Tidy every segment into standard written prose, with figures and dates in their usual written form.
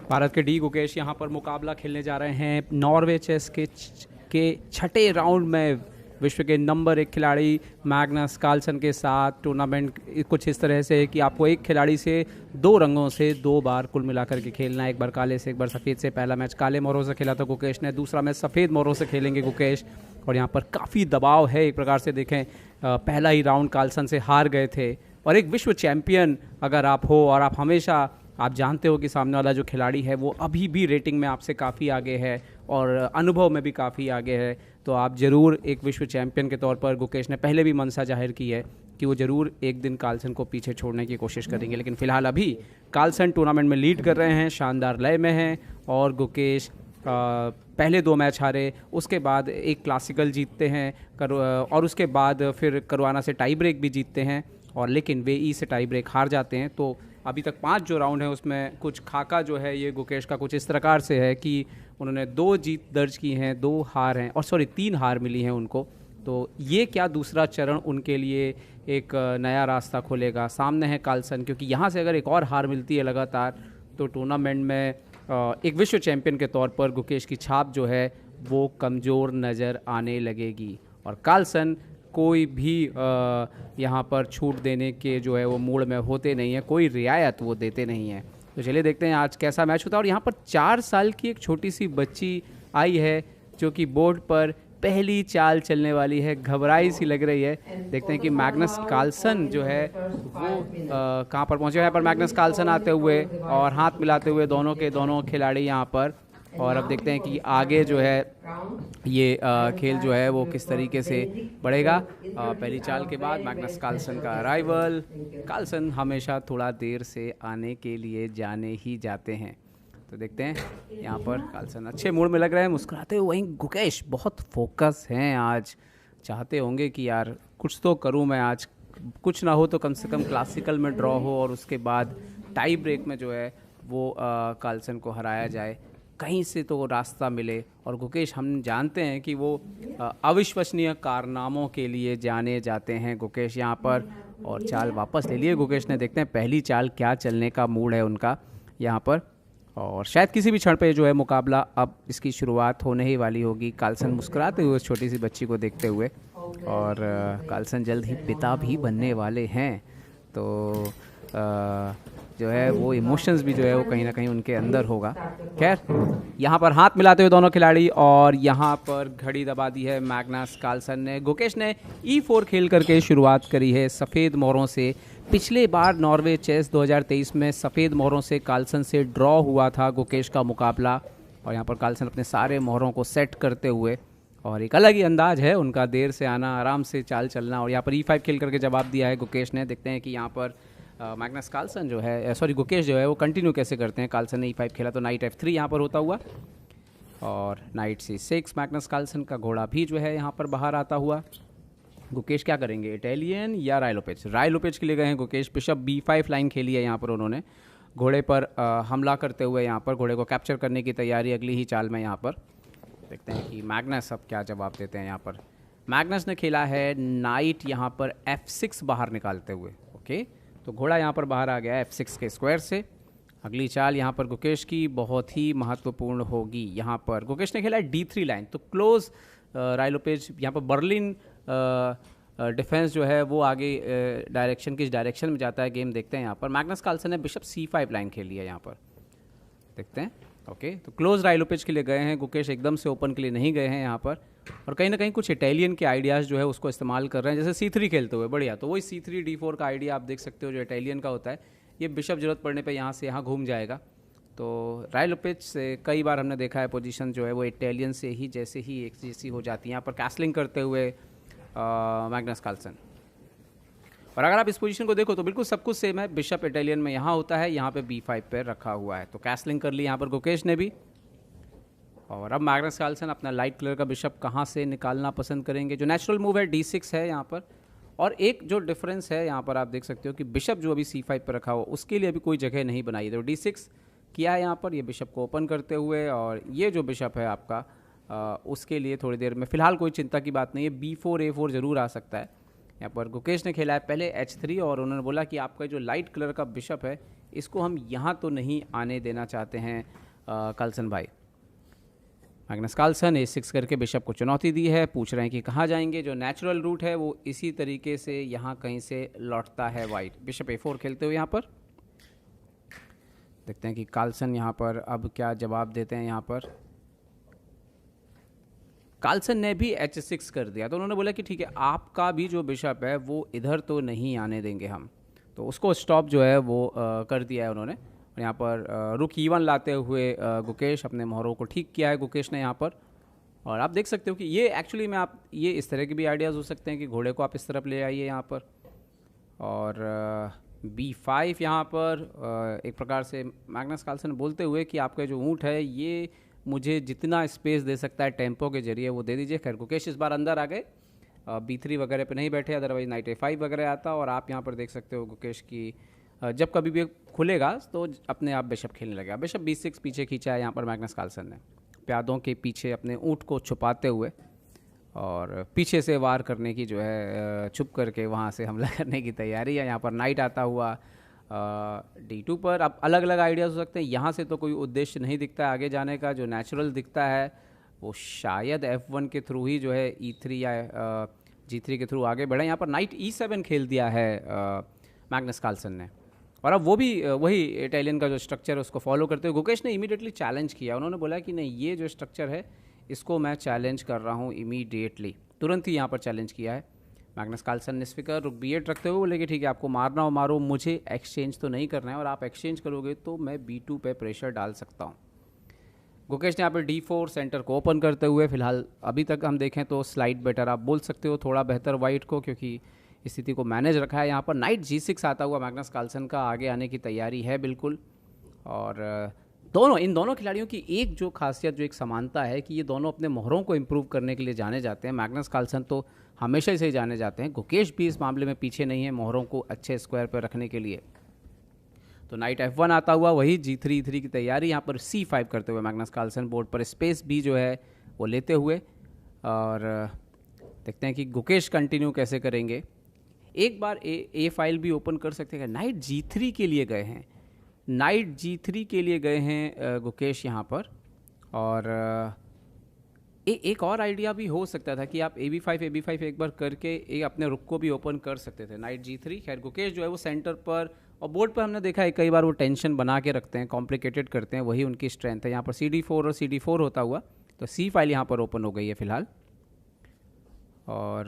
भारत के डी गुकेश यहाँ पर मुकाबला खेलने जा रहे हैं नॉर्वे चेस के छठे राउंड में विश्व के नंबर 1 खिलाड़ी मैग्नस कार्लसन के साथ। टूर्नामेंट कुछ इस तरह से है कि आपको एक खिलाड़ी से 2 रंगों से 2 बार कुल मिलाकर के खेलना है, एक बार काले से एक बार सफ़ेद से। पहला मैच काले मोहरों से खेला था गुकेश ने, दूसरा मैच सफ़ेद मोहरों से खेलेंगे गुकेश। और यहाँ पर काफ़ी दबाव है एक प्रकार से, देखें पहला ही राउंड कार्लसन से हार गए थे। और एक विश्व चैम्पियन अगर आप हो और आप हमेशा आप जानते हो कि सामने वाला जो खिलाड़ी है वो अभी भी रेटिंग में आपसे काफ़ी आगे है और अनुभव में भी काफ़ी आगे है, तो आप ज़रूर एक विश्व चैम्पियन के तौर पर गुकेश ने पहले भी मनसा जाहिर की है कि वो ज़रूर एक दिन कार्लसन को पीछे छोड़ने की कोशिश करेंगे। लेकिन फ़िलहाल अभी कार्लसन टूर्नामेंट में लीड कर रहे हैं, शानदार लय में हैं। और गुकेश पहले 2 मैच हारे, उसके बाद एक क्लासिकल जीतते हैं और उसके बाद फिर करवाना से टाई ब्रेक भी जीतते हैं, और लेकिन वे ई से टाई ब्रेक हार जाते हैं। तो अभी तक 5 जो राउंड है उसमें कुछ खाका जो है ये गुकेश का कुछ इस प्रकार से है कि उन्होंने 2 जीत दर्ज की हैं, 2 हार हैं, और 3 हार मिली हैं उनको। तो ये क्या दूसरा चरण उनके लिए एक नया रास्ता खोलेगा। सामने है कार्लसन, क्योंकि यहाँ से अगर एक और हार मिलती है लगातार तो टूर्नामेंट में एक विश्व चैम्पियन के तौर पर गुकेश की छाप जो है वो कमज़ोर नज़र आने लगेगी। और कार्लसन कोई भी यहाँ पर छूट देने के जो है वो मूड में होते नहीं हैं, कोई रियायत वो देते नहीं हैं। तो चलिए देखते हैं आज कैसा मैच होता है। और यहाँ पर 4 साल की एक छोटी सी बच्ची आई है जो कि बोर्ड पर पहली चाल चलने वाली है, घबराई सी लग रही है। देखते हैं कि मैग्नस कार्लसन जो है वो कहाँ पर पहुँचे हैं। पर मैग्नस कार्लसन आते हुए और हाथ मिलाते हुए दोनों खिलाड़ी यहाँ पर। और अब देखते हैं कि आगे जो है ये खेल जो है वो किस तरीके से बढ़ेगा। पहली चाल के बाद मैग्नस कार्लसन का अराइवल। कार्लसन हमेशा थोड़ा देर से आने के लिए जाने ही जाते हैं। तो देखते हैं यहाँ पर कार्लसन अच्छे मूड में लग रहे हैं, मुस्कुराते हुए। वहीं गुकेश बहुत फोकस हैं आज, चाहते होंगे कि यार कुछ तो करूँ मैं आज, कुछ ना हो तो कम से कम क्लासिकल में ड्रॉ हो और उसके बाद टाई ब्रेक में जो है वो कार्लसन को हराया जाए, कहीं से तो रास्ता मिले। और गुकेश हम जानते हैं कि वो अविश्वसनीय कारनामों के लिए जाने जाते हैं गुकेश यहाँ पर। और चाल वापस ले लिए गुकेश ने, देखते हैं पहली चाल क्या चलने का मूड है उनका यहाँ पर। और शायद किसी भी क्षण पे जो है मुकाबला अब इसकी शुरुआत होने ही वाली होगी। कार्लसन मुस्कुराते हुए उस छोटी सी बच्ची को देखते हुए, और कार्लसन जल्द ही पिता भी बनने वाले हैं। तो जो है वो इमोशंस भी जो है वो कहीं ना कहीं उनके अंदर होगा। खैर यहाँ पर हाथ मिलाते हुए दोनों खिलाड़ी, और यहाँ पर घड़ी दबा दी है मैग्नस कार्लसन ने। गुकेश ने E4 खेल करके शुरुआत करी है सफ़ेद मोहरों से। पिछले बार नॉर्वे चेस 2023 में सफ़ेद मोहरों से कार्लसन से ड्रॉ हुआ था गुकेश का मुकाबला। और यहाँ पर कार्लसन अपने सारे मोहरों को सेट करते हुए, और एक अलग ही अंदाज है उनका, देर से आना, आराम से चाल चलना। और यहाँ पर E5 खेल करके जवाब दिया है गुकेश ने। देखते हैं कि यहाँ पर मैग्नस कार्लसन जो है गुकेश जो है वो कंटिन्यू कैसे करते हैं। कार्लसन ने E5 खेला तो नाइट F3 यहाँ पर होता हुआ, और नाइट C6 मैग्नस कार्लसन का घोड़ा भी जो है यहाँ पर बाहर आता हुआ। गुकेश क्या करेंगे, इटालियन या रायलोपेज? रायलोपेज के लिए गए हैं गुकेश। बिशप B5 लाइन खेली है यहाँ पर उन्होंने, घोड़े पर हमला करते हुए यहाँ पर घोड़े को कैप्चर करने की तैयारी अगली ही चाल में यहाँ पर। देखते हैं कि मैग्नस अब क्या जवाब देते हैं यहाँ पर। मैग्नस ने खेला है नाइट यहाँ पर F6 बाहर निकालते हुए। ओके, तो घोड़ा यहाँ पर बाहर आ गया है F6 के स्क्वायर से। अगली चाल यहाँ पर गुकेश की बहुत ही महत्वपूर्ण होगी। यहाँ पर गुकेश ने खेला है D3 लाइन, तो क्लोज रायलोपेज यहाँ पर बर्लिन डिफेंस जो है वो आगे डायरेक्शन किस डायरेक्शन में जाता है गेम देखते हैं। यहाँ पर मैग्नस कार्लसन ने बिशप C5 लाइन खेली है यहाँ पर, देखते हैं। ओके, तो क्लोज रायलोपेज के लिए गए हैं गुकेश, एकदम से ओपन के लिए नहीं गए हैं यहाँ पर। और कहीं ना कहीं कुछ इटालियन के आइडियाज़ जो है उसको इस्तेमाल कर रहे हैं, जैसे C3 खेलते हुए। बढ़िया, तो वही C3 D4 का आइडिया आप देख सकते हो जो इटालियन का होता है। ये बिशप जरूरत पड़ने पे यहाँ से यहाँ घूम जाएगा। तो रायलोपेज से कई बार हमने देखा है पोजीशन जो है वो इटालियन से ही एक जैसी हो जाती है। यहाँ पर कैसलिंग करते हुए मैग्नस कार्लसन। और अगर आप इस पोजीशन को देखो तो बिल्कुल सब कुछ सेम है। बिशप इटालियन में यहाँ होता है, यहाँ पे B5 पे रखा हुआ है। तो कैसलिंग कर ली यहाँ पर गुकेश ने भी। और अब मैग्नस कार्लसन अपना लाइट कलर का बिशप कहाँ से निकालना पसंद करेंगे। जो नेचुरल मूव है D6 है यहाँ पर। और एक जो डिफरेंस है यहाँ पर आप देख सकते हो कि बिशप जो अभी C5 पर रखा हुआ उसके लिए अभी कोई जगह नहीं बनाई है। तो D6 किया है यहाँ पर, ये बिशप को ओपन करते हुए। और ये जो बिशप है आपका उसके लिए थोड़ी देर में फ़िलहाल कोई चिंता की बात नहीं है। B4 A4 ज़रूर आ सकता है। यहाँ पर गुकेश ने खेला है पहले H3 और उन्होंने बोला कि आपका जो लाइट कलर का बिशप है इसको हम यहाँ तो नहीं आने देना चाहते हैं कार्लसन भाई। मैग्नस कार्लसन A6 करके बिशप को चुनौती दी है, पूछ रहे हैं कि कहाँ जाएंगे। जो नेचुरल रूट है वो इसी तरीके से यहाँ कहीं से लौटता है वाइट। बिशप A4 खेलते हुए यहाँ पर देखते हैं कि कार्लसन यहाँ पर अब क्या जवाब देते हैं। यहाँ पर कार्लसन ने भी H6 कर दिया, तो उन्होंने बोला कि ठीक है आपका भी जो बिशप है वो इधर तो नहीं आने देंगे हम, तो उसको स्टॉप जो है वो कर दिया है उन्होंने। और यहाँ पर रुक E1 लाते हुए गुकेश अपने मोहरों को ठीक किया है गुकेश ने यहाँ पर। और आप देख सकते हो कि ये एक्चुअली में आप ये इस तरह के भी आइडियाज़ हो सकते हैं कि घोड़े को आप इस तरफ ले आइए यहाँ पर। और B5 यहाँ पर एक प्रकार से मैग्नस कार्लसन बोलते हुए कि आपका जो ऊँट है ये मुझे जितना स्पेस दे सकता है टेम्पो के जरिए वो दे दीजिए। खैर गुकेश इस बार अंदर आ गए, B3 वगैरह पे नहीं बैठे, अदरवाइज नाइट A5 वगैरह आता। और आप यहाँ पर देख सकते हो गुकेश की जब कभी भी खुलेगा तो अपने आप बिशप खेलने लगेगा। बिशप B6 पीछे खींचा है यहाँ पर मैग्नस कार्लसन ने, प्यादों के पीछे अपने ऊँट को छुपाते हुए और पीछे से वार करने की जो है छुप करके वहाँ से हमला करने की तैयारी है। यहाँ पर नाइट आता हुआ D2 पर। अब अलग अलग आइडियाज़ हो सकते हैं, यहाँ से तो कोई उद्देश्य नहीं दिखता है आगे जाने का। जो नेचुरल दिखता है वो शायद F1 के थ्रू ही जो है E3 या G3 के थ्रू आगे बढ़े। यहाँ पर नाइट E7 खेल दिया है मैग्नस कार्लसन ने, और अब वो भी वही इटालियन का जो स्ट्रक्चर है उसको फॉलो करते हुए गुकेश ने इमीडिएटली चैलेंज किया। उन्होंने बोला कि नहीं ये जो स्ट्रक्चर है इसको मैं चैलेंज कर रहा हूँ इमीडिएटली, तुरंत ही यहाँ पर चैलेंज किया है। मैग्नस कार्लसन निस्फिकर रुक B8 रखते हुए बोले कि ठीक है आपको मारना हो मारो, मुझे एक्सचेंज तो नहीं करना है, और आप एक्सचेंज करोगे तो मैं B2 पे प्रेशर डाल सकता हूँ। गुकेश ने यहाँ पर D4 सेंटर को ओपन करते हुए फिलहाल अभी तक हम देखें तो स्लाइड बेटर आप बोल सकते हो, थोड़ा बेहतर वाइट को, क्योंकि स्थिति को मैनेज रखा है। यहाँ पर नाइट G6 आता हुआ मैग्नस कार्लसन का आगे आने की तैयारी है बिल्कुल। और इन दोनों खिलाड़ियों की एक जो खासियत, जो एक समानता है कि ये दोनों अपने मोहरों को इम्प्रूव करने के लिए जाने जाते हैं। मैग्नस कार्लसन तो हमेशा से ही जाने जाते हैं, गुकेश भी इस मामले में पीछे नहीं है मोहरों को अच्छे स्क्वायर पर रखने के लिए। तो नाइट F1 आता हुआ वही G3 E3 की तैयारी, यहाँ पर C5 करते हुए मैग्नस कार्लसन बोर्ड पर स्पेस भी जो है वो लेते हुए। और देखते हैं कि गुकेश कंटिन्यू कैसे करेंगे। एक बार ए फाइल भी ओपन कर सकते हैं। नाइट G3 के लिए गए हैं, नाइट G3 के लिए गए हैं गुकेश यहाँ पर। और एक और आइडिया भी हो सकता था कि आप AB5 एक बार करके अपने रुक को भी ओपन कर सकते थे नाइट G3। खैर गुकेश जो है वो सेंटर पर और बोर्ड पर हमने देखा है कई बार वो टेंशन बना के रखते हैं, कॉम्प्लिकेटेड करते हैं, वही उनकी स्ट्रेंथ है। यहाँ पर CD4 और CD4 होता हुआ तो C फाइल यहाँ पर ओपन हो गई है फिलहाल। और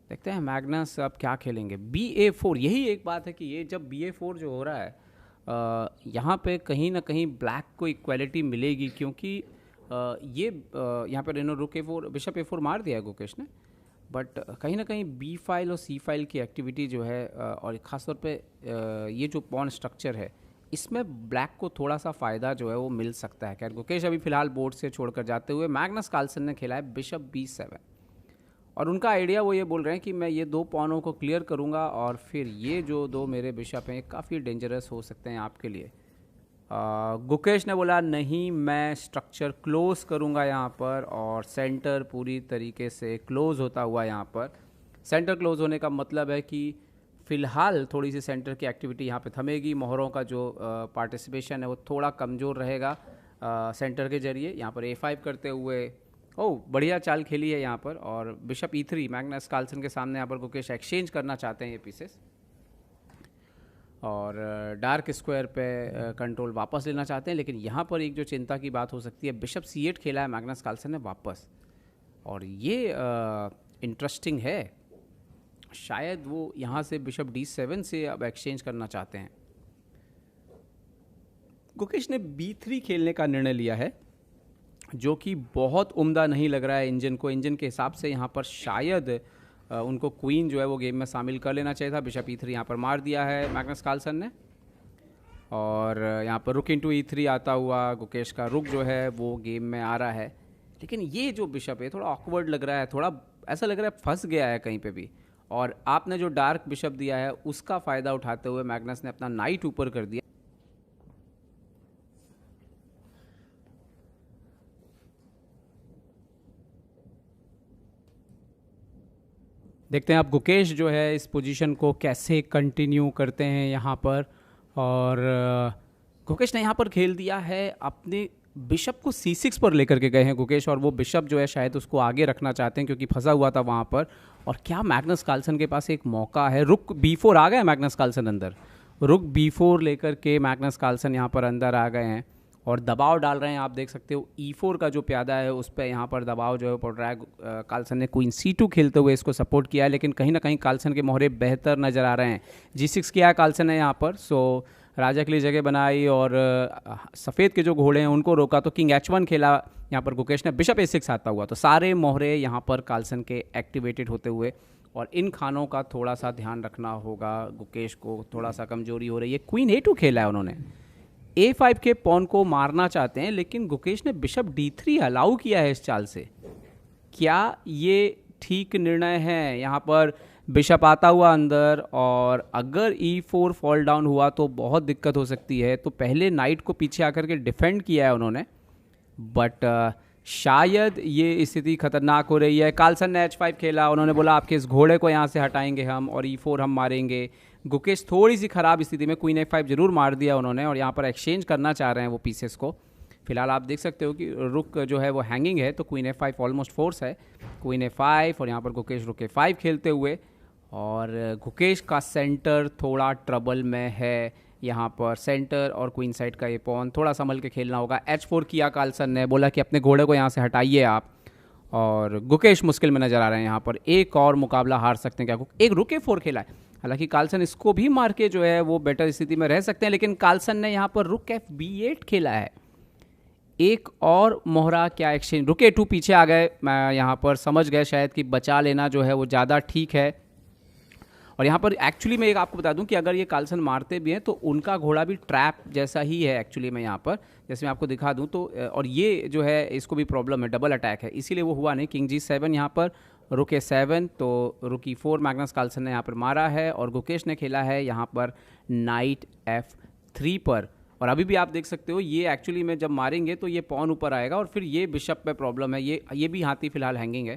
देखते हैं मैग्नस अब क्या खेलेंगे। BA4, यही एक बात है कि ये जब BA4 जो हो रहा है यहाँ पे कहीं ना कहीं ब्लैक को इक्वालिटी मिलेगी, क्योंकि ये यहाँ पर इन्होंने रुक A4 बिशप A4 मार दिया है गुकेश ने, बट कहीं ना कहीं B फाइल और C फाइल की एक्टिविटी जो है और ख़ासतौर पे ये जो पॉन स्ट्रक्चर है इसमें ब्लैक को थोड़ा सा फ़ायदा जो है वो मिल सकता है। खैर गुकेश अभी फ़िलहाल बोर्ड से छोड़कर जाते हुए। मैग्नस कार्लसन ने खेला है बिशप B7 और उनका आइडिया वो ये बोल रहे हैं कि मैं ये दो पॉनों को क्लियर करूँगा और फिर ये जो दो मेरे बिशप हैं काफ़ी डेंजरस हो सकते हैं आपके लिए। गुकेश ने बोला नहीं मैं स्ट्रक्चर क्लोज करूँगा यहाँ पर, और सेंटर पूरी तरीके से क्लोज होता हुआ यहाँ पर। सेंटर क्लोज होने का मतलब है कि फ़िलहाल थोड़ी सी सेंटर की एक्टिविटी यहाँ पे थमेगी, मोहरों का जो पार्टिसिपेशन है वो थोड़ा कमज़ोर रहेगा सेंटर के जरिए। यहाँ पर A5 करते हुए बढ़िया चाल खेली है यहाँ पर, और बिशप E3 मैग्नस कार्लसन के सामने यहाँ पर गुकेश एक्सचेंज करना चाहते हैं ये पीसेस, और डार्क स्क्वायर पे कंट्रोल वापस लेना चाहते हैं। लेकिन यहाँ पर एक जो चिंता की बात हो सकती है, बिशप C8 खेला है मैग्नस कार्लसन ने वापस, और ये इंटरेस्टिंग है। शायद वो यहाँ से बिशप D7 से अब एक्सचेंज करना चाहते हैं। गुकेश ने B3 खेलने का निर्णय लिया है, जो कि बहुत उम्दा नहीं लग रहा है इंजन के हिसाब से। यहाँ पर शायद उनको क्वीन जो है वो गेम में शामिल कर लेना चाहिए था। बिशप E3 यहाँ पर मार दिया है मैग्नस कार्लसन ने, और यहाँ पर रुक इंटू E3 आता हुआ गुकेश का रुक जो है वो गेम में आ रहा है। लेकिन ये जो बिशप है थोड़ा ऑकवर्ड लग रहा है, थोड़ा ऐसा लग रहा है फंस गया है कहीं पे भी, और आपने जो डार्क बिशप दिया है उसका फ़ायदा उठाते हुए मैग्नस ने अपना नाइट ऊपर कर दिया। देखते हैं आप गुकेश जो है इस पोजीशन को कैसे कंटिन्यू करते हैं यहाँ पर। और गुकेश ने यहाँ पर खेल दिया है, अपने बिशप को C6 पर लेकर के गए हैं गुकेश, और वो बिशप जो है शायद उसको आगे रखना चाहते हैं क्योंकि फंसा हुआ था वहाँ पर। और क्या मैग्नस कार्लसन के पास एक मौका है, रुक B4 आ गया मैग्नस कार्लसन अंदर, रुक B4 लेकर के मैग्नस कार्लसन यहाँ पर अंदर आ गए हैं और दबाव डाल रहे हैं। आप देख सकते हो E4 का जो प्यादा है उस पर यहाँ पर दबाव जो है पड़ रहा है। कार्लसन ने क्वीन C2 खेलते हुए इसको सपोर्ट किया है, लेकिन कहीं ना कहीं कार्लसन के मोहरे बेहतर नज़र आ रहे हैं। G6 किया है कार्लसन ने यहाँ पर, सो राजा के लिए जगह बनाई और सफ़ेद के जो घोड़े हैं उनको रोका, तो किंग H1 खेला यहाँ पर गुकेश ने, बिशप A6 आता हुआ, तो सारे मोहरे यहाँ पर कार्लसन के एक्टिवेटेड होते हुए। और इन खानों का थोड़ा सा ध्यान रखना होगा गुकेश को, थोड़ा सा कमजोरी हो रही है। क्वीन A2 खेला है उन्होंने, A5 के पॉन को मारना चाहते हैं, लेकिन गुकेश ने बिशप D3 अलाउ किया है इस चाल से। क्या ये ठीक निर्णय है? यहाँ पर बिशप आता हुआ अंदर, और अगर E4 फॉल डाउन हुआ तो बहुत दिक्कत हो सकती है। तो पहले नाइट को पीछे आकर के डिफेंड किया है उन्होंने, बट शायद ये स्थिति खतरनाक हो रही है। कार्लसन ने H5 खेला, उन्होंने बोला आपके इस घोड़े को यहाँ से हटाएंगे हम और E4 हम मारेंगे। गुकेश थोड़ी सी ख़राब स्थिति में, क्वीन A5 जरूर मार दिया उन्होंने, और यहाँ पर एक्सचेंज करना चाह रहे हैं वो पीसेस को। फिलहाल आप देख सकते हो कि रुक जो है वो हैंगिंग है, तो क्वीन A5 ऑलमोस्ट फोर्स है, क्वीन A5, और यहाँ पर गुकेश रुक A5 खेलते हुए। और गुकेश का सेंटर थोड़ा ट्रबल में है, यहाँ पर सेंटर और क्वीन साइड का ये पॉन थोड़ा संभल के खेलना होगा। H4 किया कार्लसन ने, बोला कि अपने घोड़े को यहाँ से हटाइए आप, और गुकेश मुश्किल में नज़र आ रहे हैं। यहाँ पर एक और मुकाबला हार सकते हैं क्या? एक रुक A4 खेला है, हालांकि कार्लसन इसको भी मार के जो है वो बेटर स्थिति में रह सकते हैं, लेकिन कार्लसन ने यहाँ पर रुक FB8 खेला है। एक और मोहरा क्या एक्सचेंज, रुक A2 पीछे आ गए, मैं यहाँ पर समझ गए शायद कि बचा लेना जो है वो ज़्यादा ठीक है। और यहाँ पर एक्चुअली मैं एक आपको बता दूं कि अगर ये कार्लसन मारते भी हैं तो उनका घोड़ा भी ट्रैप जैसा ही है एक्चुअली में यहाँ पर, जैसे मैं आपको दिखा दूं तो। और ये जो है इसको भी प्रॉब्लम है, डबल अटैक है, इसीलिए वो हुआ नहीं। किंग G7 यहाँ पर, रुक A7, तो रुक E4 मैग्नस कार्लसन ने यहाँ पर मारा है, और गुकेश ने खेला है यहाँ पर नाइट F3 पर। और अभी भी आप देख सकते हो ये एक्चुअली में जब मारेंगे तो ये पॉन ऊपर आएगा, और फिर ये बिशप पे प्रॉब्लम है, ये भी हाथी फिलहाल हैंगिंग है।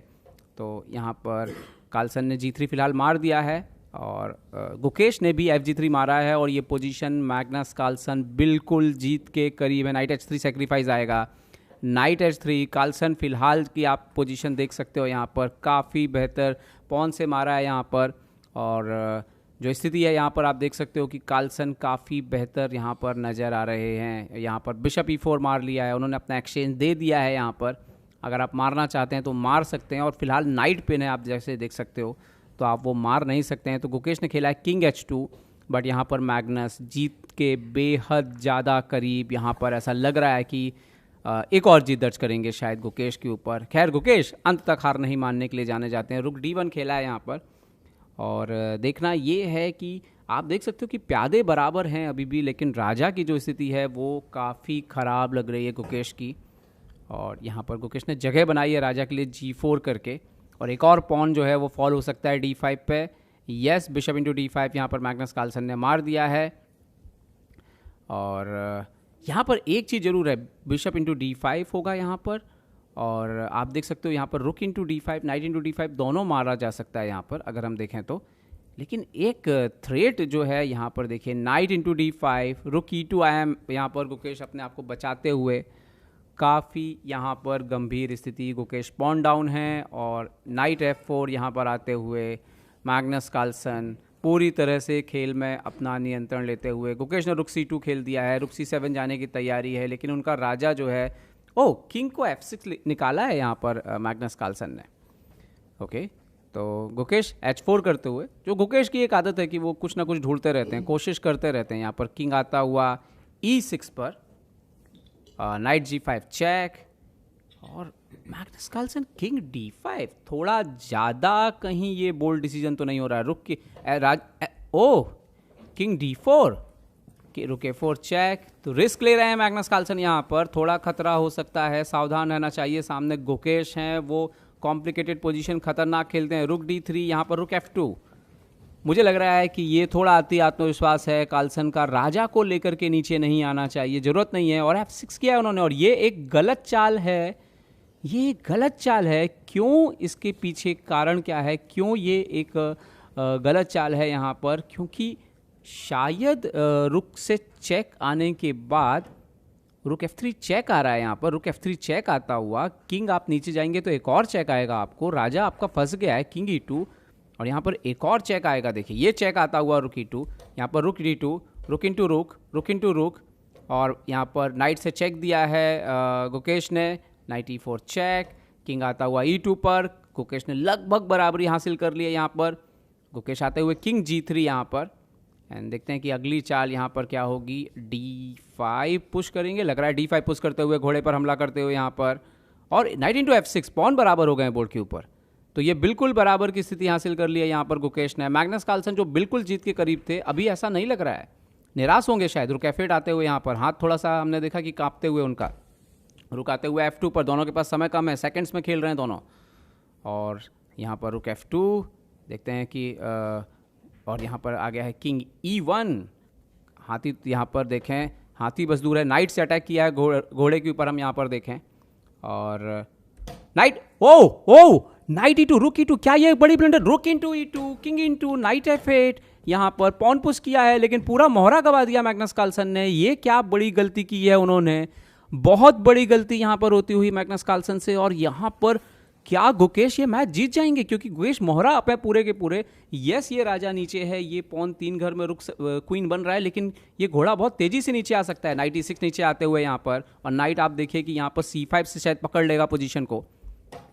तो यहाँ पर कार्लसन ने G3 फिलहाल मार दिया है, और गुकेश ने भी FG3 मारा है, और ये पोजीशन मैग्नस कार्लसन बिल्कुल जीत के करीब है। नाइट H3 सेक्रीफाइस आएगा, नाइट H3 कार्लसन फिलहाल की आप पोजीशन देख सकते हो यहाँ पर, काफ़ी बेहतर पॉन से मारा है यहाँ पर। और जो स्थिति है यहाँ पर आप देख सकते हो कि कार्लसन काफ़ी बेहतर यहाँ पर नज़र आ रहे हैं। यहाँ पर बिशप E4 मार लिया है, उन्होंने अपना एक्सचेंज दे दिया है यहाँ पर। अगर आप मारना चाहते हैं तो मार सकते हैं, और फिलहाल नाइट पिन है आप जैसे देख सकते हो, तो आप वो मार नहीं सकते हैं। तो गुकेश ने खेला है किंग H2, बट यहाँ पर मैग्नस जीत के बेहद ज़्यादा करीब यहाँ पर ऐसा लग रहा है कि एक और जीत दर्ज करेंगे शायद गुकेश के ऊपर। खैर गुकेश अंत तक हार नहीं मानने के लिए जाने जाते हैं। रुक D1 खेला है यहाँ पर, और देखना ये है कि आप देख सकते हो कि प्यादे बराबर हैं अभी भी, लेकिन राजा की जो स्थिति है वो काफ़ी ख़राब लग रही है गुकेश की। और यहाँ पर गुकेश ने जगह बनाई है राजा के लिए G4 करके, और एक और पॉन जो है वो फॉल हो सकता है D5 पे। यस, बिशप इंटू D5 यहाँ पर मैग्नस कार्लसन ने मार दिया है। और यहाँ पर एक चीज़ ज़रूर है, बिशप इंटू D5 होगा यहाँ पर, और आप देख सकते हो यहाँ पर रुक into D5, night into D5 दोनों मारा जा सकता है यहाँ पर अगर हम देखें तो। लेकिन एक थ्रेट जो है यहाँ पर देखिए, नाइट इंटू D5, रुक E2 आया यहाँ पर गुकेश अपने आप को बचाते हुए। काफ़ी यहाँ पर गंभीर स्थिति, गुकेश पॉन डाउन है, और नाइट F4 यहाँ पर आते हुए मैग्नस कार्लसन पूरी तरह से खेल में अपना नियंत्रण लेते हुए। गुकेश ने रुक C2 खेल दिया है, रुक C7 जाने की तैयारी है, लेकिन उनका राजा जो है, ओह किंग को F6 निकाला है यहाँ पर मैग्नस कार्लसन ने। ओके, तो गुकेश H4 करते हुए, जो गुकेश की एक आदत है कि वो कुछ ना कुछ ढूंढते रहते हैं, कोशिश करते रहते हैं। यहाँ पर किंग आता हुआ E6 पर, नाइट G5 चेक, और मैग्नस कार्लसन किंग D5, थोड़ा ज़्यादा कहीं ये बोल्ड डिसीजन तो नहीं हो रहा है। रुक के ओह किंग D4, रुक A4 चेक, तो रिस्क ले रहे हैं मैग्नस कार्लसन यहाँ पर, थोड़ा खतरा हो सकता है, सावधान रहना चाहिए। सामने गुकेश हैं, वो कॉम्प्लिकेटेड पोजीशन खतरनाक खेलते हैं। रुक D3, यहाँ पर रुक F2, मुझे लग रहा है कि ये थोड़ा अति आत्मविश्वास है कार्लसन का, राजा को लेकर के नीचे नहीं आना चाहिए, ज़रूरत नहीं है। और F6 किया है उन्होंने, और ये एक गलत चाल है ये गलत चाल है, क्यों, इसके पीछे कारण क्या है, क्यों ये एक गलत चाल है यहाँ पर? क्योंकि शायद रुक से चेक आने के बाद रुक F3 चेक आ रहा है यहाँ पर, रुक F3 चेक आता हुआ, किंग आप नीचे जाएंगे तो एक और चेक आएगा आपको, राजा आपका फंस गया है, किंग E2, और यहाँ पर एक और चेक आएगा, देखिए ये चेक आता हुआ रुक E2, यहाँ पर रुक D2, रुक इंटू रुक, रुक इंटू रुक, और यहाँ पर नाइट से चेक दिया है गुकेश ने, नाइट E4 चेक, किंग आता हुआ E2 पर, गुकेश ने लगभग बराबरी हासिल कर ली है यहाँ पर, गुकेश आते हुए किंग G3 यहाँ पर, एंड देखते हैं कि अगली चाल यहाँ पर क्या होगी, D5 पुश करेंगे, लग रहा है D5 पुश करते हुए, घोड़े पर हमला करते हुए यहाँ पर, और नाइट इंटू F6, पॉन बराबर हो गए हैं बोर्ड के ऊपर, तो ये बिल्कुल बराबर की स्थिति हासिल कर ली है यहाँ पर गुकेश ने। मैग्नस कार्लसन जो बिल्कुल जीत के करीब थे, अभी ऐसा नहीं लग रहा है, निराश होंगे शायद, रुक F8 आते हुए यहाँ पर, हाथ थोड़ा सा हमने देखा कि कांपते हुए उनका, रुक आते हुए F2 पर, दोनों के पास समय कम है, सेकंड्स में खेल रहे हैं दोनों, और यहाँ पर रुक F2, देखते हैं कि और यहाँ पर आ गया है किंग E1, हाथी यहाँ पर देखें, हाथी बस दूर है, नाइट से अटैक किया है घोड़े के ऊपर, हम यहाँ पर देखें, और नाइट, ओ नाइट E2, रुक E2, क्या ये बड़ी ब्लंडर, रुक into E2, king into, night F8, यहाँ पर पॉन पुश किया है, लेकिन पूरा मोहरा गवा दिया मैग्नस कार्लसन ने, ये क्या बड़ी गलती की है उन्होंने, बहुत बड़ी गलती यहाँ पर होती हुई मैग्नस कार्लसन से, और यहाँ पर क्या गुकेश ये मैच जीत जाएंगे, क्योंकि गुकेश मोहरा अप है पूरे के पूरे, यस ये राजा नीचे है, ये पॉन 3 घर में रुक क्वीन बन रहा है, लेकिन ये घोड़ा बहुत तेजी से नीचे आ सकता है, नाइट E6 नीचे आते हुए यहाँ पर, और नाइट आप देखिए कि यहाँ पर C5 से शायद पकड़ लेगा पोजीशन को,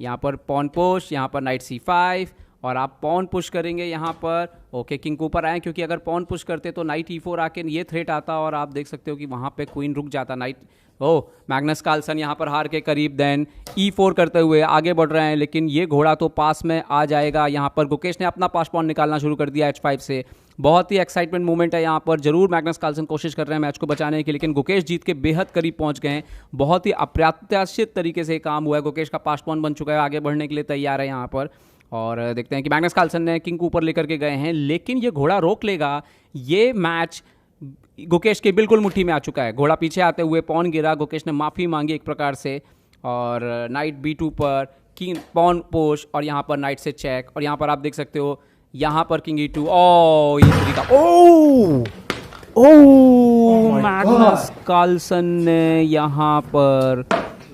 यहाँ पर पॉन पुश, यहाँ पर नाइट C5, और आप पॉन पुश करेंगे यहाँ पर, ओके किंग ऊपर आए, क्योंकि अगर पॉन पुश करते तो नाइट E4 आके ये थ्रेट आता, और आप देख सकते हो कि वहाँ पे क्वीन रुक जाता, नाइट, मैग्नस कार्लसन यहाँ पर हार के करीब, देन E4 करते हुए आगे बढ़ रहे हैं, लेकिन ये घोड़ा तो पास में आ जाएगा, यहाँ पर गुकेश ने अपना पास पॉन निकालना शुरू कर दिया H5 से, बहुत ही एक्साइटमेंट मूवमेंट है यहाँ पर, जरूर मैग्नस कार्लसन कोशिश कर रहे हैं मैच को बचाने की, लेकिन गुकेश जीत के बेहद करीब पहुंच गए हैं, बहुत ही अप्रत्याशित तरीके से काम हुआ है, गुकेश का पास पॉन बन चुका है, आगे बढ़ने के लिए तैयार है यहाँ पर, और देखते हैं कि मैग्नस कार्लसन ने किंग ऊपर लेकर के गए हैं, लेकिन ये घोड़ा रोक लेगा, ये मैच गुकेश के बिल्कुल मुट्ठी में आ चुका है, घोड़ा पीछे आते हुए पॉन गिरा, गुकेश ने माफ़ी मांगी एक प्रकार से, और नाइट B2 पर किंग पॉन पुश, और यहाँ पर नाइट से चेक, और यहाँ पर आप देख सकते हो यहाँ पर किंग E2, ये तरीका, मैग्नस कार्लसन ने यहाँ पर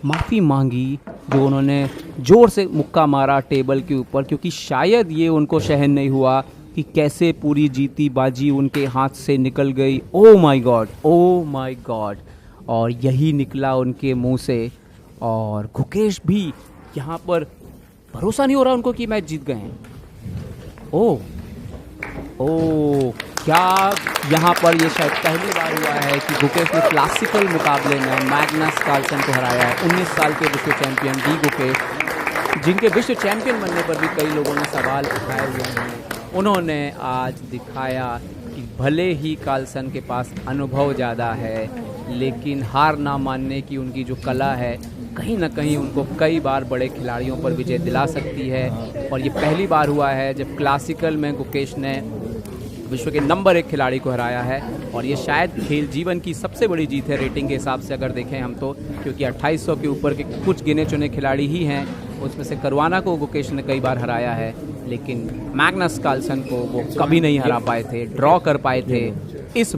माफ़ी मांगी, जो उन्होंने जोर से मुक्का मारा टेबल के ऊपर, क्योंकि शायद ये उनको सहन नहीं हुआ कि कैसे पूरी जीती बाजी उनके हाथ से निकल गई, ओ माय गॉड, और यही निकला उनके मुंह से, और गुकेश भी यहाँ पर भरोसा नहीं हो रहा उनको कि मैच जीत गए हैं, क्या यहाँ पर ये शायद पहली बार हुआ है कि गुकेश ने क्लासिकल मुकाबले में मैग्नस कार्लसन को हराया है, 19 साल के विश्व चैंपियन डी गुकेश, जिनके विश्व चैंपियन बनने पर भी कई लोगों ने सवाल उठाए हुए हैं, उन्होंने आज दिखाया कि भले ही कार्लसन के पास अनुभव ज़्यादा है, लेकिन हार ना मानने की उनकी जो कला है, कहीं ना कहीं उनको कई बार बड़े खिलाड़ियों पर विजय दिला सकती है, और ये पहली बार हुआ है जब क्लासिकल में गुकेश ने विश्व के नंबर 1 खिलाड़ी को हराया है, और ये शायद खेल जीवन की सबसे बड़ी जीत है रेटिंग के हिसाब से अगर देखें हम तो, क्योंकि 2800 के ऊपर के कुछ गिने चुने खिलाड़ी ही हैं, उसमें से करवाना को गुकेश ने कई बार हराया है, लेकिन मैग्नस कार्लसन को वो कभी नहीं हरा पाए थे, ड्रॉ कर पाए थे। इस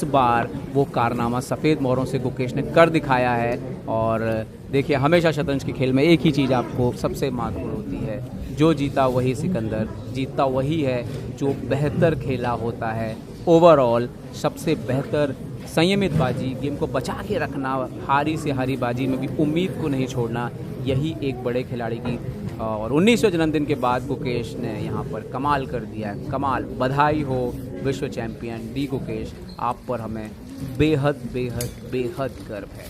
बार वो कारनामा सफ़ेद मोहरों से गुकेश ने कर दिखाया है। और देखिए, हमेशा शतरंज के खेल में एक ही चीज़ आपको सबसे महत्वपूर्ण होती है, जो जीता वही सिकंदर, जीतता वही है जो बेहतर खेला होता है। ओवरऑल सबसे बेहतर संयमित बाजी, गेम को बचा के रखना, हारी से हारी बाजी में भी उम्मीद को नहीं छोड़ना, यही एक बड़े खिलाड़ी की। और 19वें जन्मदिन के बाद गुकेश ने यहाँ पर कमाल कर दिया है, कमाल। बधाई हो विश्व चैंपियन डी गुकेश, आप पर हमें बेहद बेहद बेहद गर्व है।